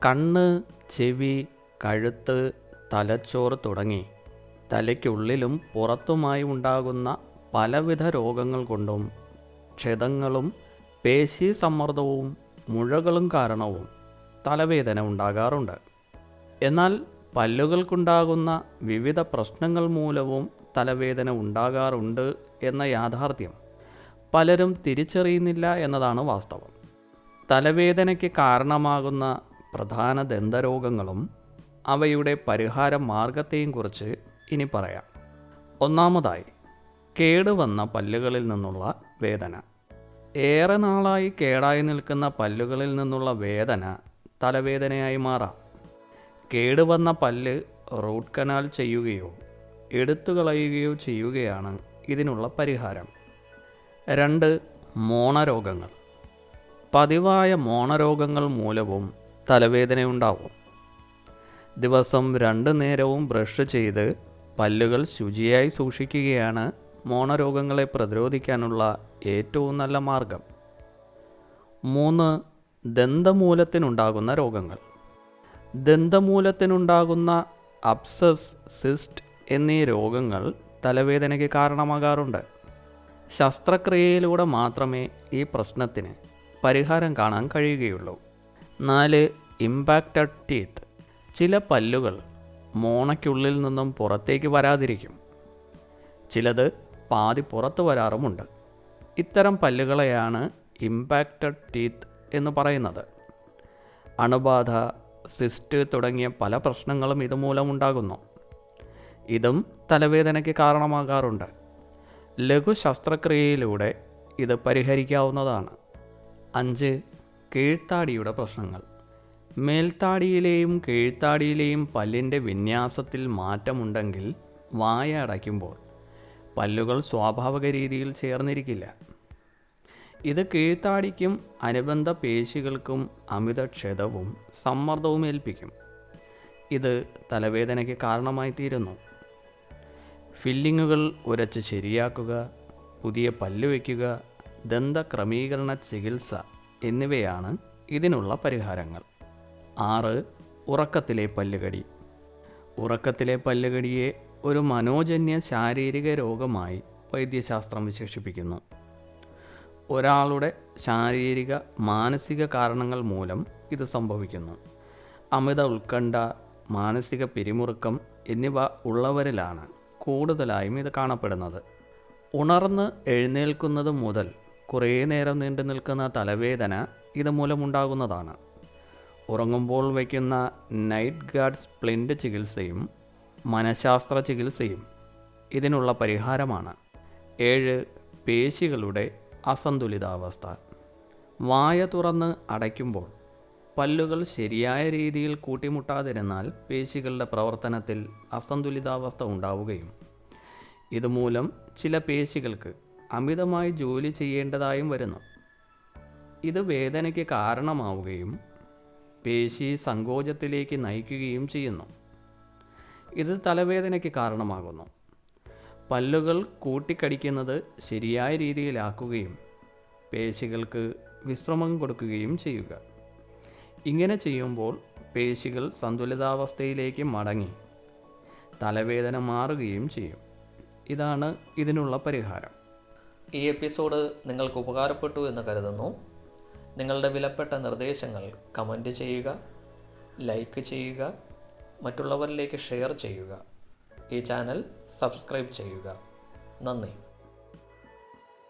കണ്ണ്, ചെവി, കഴുത്ത്, തലച്ചോറ് തുടങ്ങി തലയ്ക്കുള്ളിലും പുറത്തുമായി ഉണ്ടാകുന്ന പലവിധ രോഗങ്ങൾ കൊണ്ടും ക്ഷതങ്ങളും പേശി സമ്മർദ്ദവും മുഴകളും കാരണവും തലവേദന ഉണ്ടാകാറുണ്ട്. എന്നാൽ പല്ലുകൾക്കുണ്ടാകുന്ന വിവിധ പ്രശ്നങ്ങൾ മൂലവും തലവേദന ഉണ്ടാകാറുണ്ട് എന്ന യാഥാർത്ഥ്യം പലരും തിരിച്ചറിയുന്നില്ല എന്നതാണ് വാസ്തവം. തലവേദനയ്ക്ക് കാരണമാകുന്ന പ്രധാന ദന്തരോഗങ്ങളും അവയുടെ പരിഹാര മാർഗത്തെയും കുറിച്ച് ഇനി പറയാം. ഒന്നാമതായി, കേടുവന്ന പല്ലുകളിൽ നിന്നുള്ള വേദന. ഏറെ നാളായി കേടായി നിൽക്കുന്ന പല്ലുകളിൽ നിന്നുള്ള വേദന തലവേദനയായി മാറാം. കേടുവന്ന പല്ല് റൂട്ട് കനാൽ ചെയ്യുകയോ എടുത്തു കളയുകയോ ചെയ്യുകയാണ് ഇതിനുള്ള പരിഹാരം. 2. മോണരോഗങ്ങൾ. പതിവായ മോണരോഗങ്ങൾ മൂലവും തലവേദനയുണ്ടാവും. ദിവസം 2 നേരവും ബ്രഷ് ചെയ്ത് പല്ലുകൾ ശുചിയായി സൂക്ഷിക്കുകയാണ് മോണരോഗങ്ങളെ പ്രതിരോധിക്കാനുള്ള ഏറ്റവും നല്ല മാർഗം. 3. ദന്തമൂലത്തിനുണ്ടാകുന്ന രോഗങ്ങൾ. ദന്തമൂലത്തിനുണ്ടാകുന്ന അബ്സസ്, സിസ്റ്റ് എന്നീ രോഗങ്ങൾ തലവേദനയ്ക്ക് കാരണമാകാറുണ്ട്. ശസ്ത്രക്രിയയിലൂടെ മാത്രമേ ഈ പ്രശ്നത്തിന് പരിഹാരം കാണാൻ കഴിയുകയുള്ളൂ. 4. Impacted teeth. ചില പല്ലുകൾ മോണയ്ക്കുള്ളിൽ നിന്നും പുറത്തേക്ക് വരാതിരിക്കും. ചിലത് പാതി പുറത്തു വരാറുമുണ്ട്. ഇത്തരം പല്ലുകളെയാണ് ഇമ്പാക്റ്റഡ് ടീത്ത് എന്ന് പറയുന്നത്. അണുബാധ, സിസ്റ്റ് തുടങ്ങിയ പല പ്രശ്നങ്ങളും ഇതുമൂലമുണ്ടാകുന്നു. ഇതും തലവേദനയ്ക്ക് കാരണമാകാറുണ്ട്. ലഘു ശസ്ത്രക്രിയയിലൂടെ ഇത് പരിഹരിക്കാവുന്നതാണ്. 5. കീഴ്ത്താടിയുടെ പ്രശ്നങ്ങൾ. മേൽത്താടിയിലെയും കീഴ്ത്താടിയിലെയും പല്ലിൻ്റെ വിന്യാസത്തിൽ മാറ്റമുണ്ടെങ്കിൽ വായ അടയ്ക്കുമ്പോൾ പല്ലുകൾ സ്വാഭാവിക രീതിയിൽ ചേർന്നിരിക്കില്ല. ഇത് കീഴ്ത്താടിക്കും അനുബന്ധ പേശികൾക്കും അമിതക്ഷതവും സമ്മർദ്ദവും ഏൽപ്പിക്കും. ഇത് തലവേദനയ്ക്ക് കാരണമായി തീരുന്നു. ഫില്ലിങ്ങുകൾ ഉരച്ച് ശരിയാക്കുക, പുതിയ പല്ല് വയ്ക്കുക, ദന്തക്രമീകരണ ചികിത്സ എന്നിവയാണ് ഇതിനുള്ള പരിഹാരങ്ങൾ. 6. ഉറക്കത്തിലെ പല്ലുകടി. ഉറക്കത്തിലെ പല്ലുകടിയെ ഒരു മനോജന്യ ശാരീരിക രോഗമായി വൈദ്യശാസ്ത്രം വിശേഷിപ്പിക്കുന്നു. ഒരാളുടെ ശാരീരിക, മാനസിക കാരണങ്ങൾ മൂലം ഇത് സംഭവിക്കുന്നു. അമിത ഉത്കണ്ഠ, മാനസിക പിരിമുറുക്കം എന്നിവ ഉള്ളവരിലാണ് കൂടുതലായും ഇത് കാണപ്പെടുന്നത്. ഉണർന്ന് എഴുന്നേൽക്കുന്നത് മുതൽ കുറേ നേരം നീണ്ടു നിൽക്കുന്ന തലവേദന ഇതുമൂലമുണ്ടാകുന്നതാണ്. ഉറങ്ങുമ്പോൾ വയ്ക്കുന്ന നൈറ്റ് ഗാർഡ് സ്പ്ലിൻ്റ് ചികിത്സയും മനഃശാസ്ത്ര ചികിത്സയും ഇതിനുള്ള പരിഹാരമാണ്. 7. പേശികളുടെ അസന്തുലിതാവസ്ഥ. വായ തുറന്ന് അടയ്ക്കുമ്പോൾ പല്ലുകൾ ശരിയായ രീതിയിൽ കൂട്ടിമുട്ടാതിരുന്നാൽ പേശികളുടെ പ്രവർത്തനത്തിൽ അസന്തുലിതാവസ്ഥ ഉണ്ടാവുകയും ഇതുമൂലം ചില പേശികൾക്ക് അമിതമായി ജോലി ചെയ്യേണ്ടതായും വരുന്നു. ഇത് വേദനയ്ക്ക് കാരണമാവുകയും പേശി സങ്കോചത്തിലേക്ക് നയിക്കുകയും ചെയ്യുന്നു. ഇത് തലവേദനയ്ക്ക് കാരണമാകുന്നു. പല്ലുകൾ കൂട്ടിക്കടിക്കുന്നത് ശരിയായ രീതിയിലാക്കുകയും പേശികൾക്ക് വിശ്രമം കൊടുക്കുകയും ചെയ്യുക. ഇങ്ങനെ ചെയ്യുമ്പോൾ പേശികൾ സന്തുലിതാവസ്ഥയിലേക്ക് മടങ്ങി തലവേദന മാറുകയും ചെയ്യും. ഇതാണ് ഇതിനുള്ള പരിഹാരം. ഈ എപ്പിസോഡ് നിങ്ങൾക്ക് ഉപകാരപ്പെട്ടു എന്ന് കരുതുന്നു. നിങ്ങളുടെ വിലപ്പെട്ട നിർദ്ദേശങ്ങൾ കമൻറ്റ് ചെയ്യുക, ലൈക്ക് ചെയ്യുക, മറ്റുള്ളവരിലേക്ക് ഷെയർ ചെയ്യുക. ഈ ചാനൽ സബ്സ്ക്രൈബ് ചെയ്യുക. നന്ദി.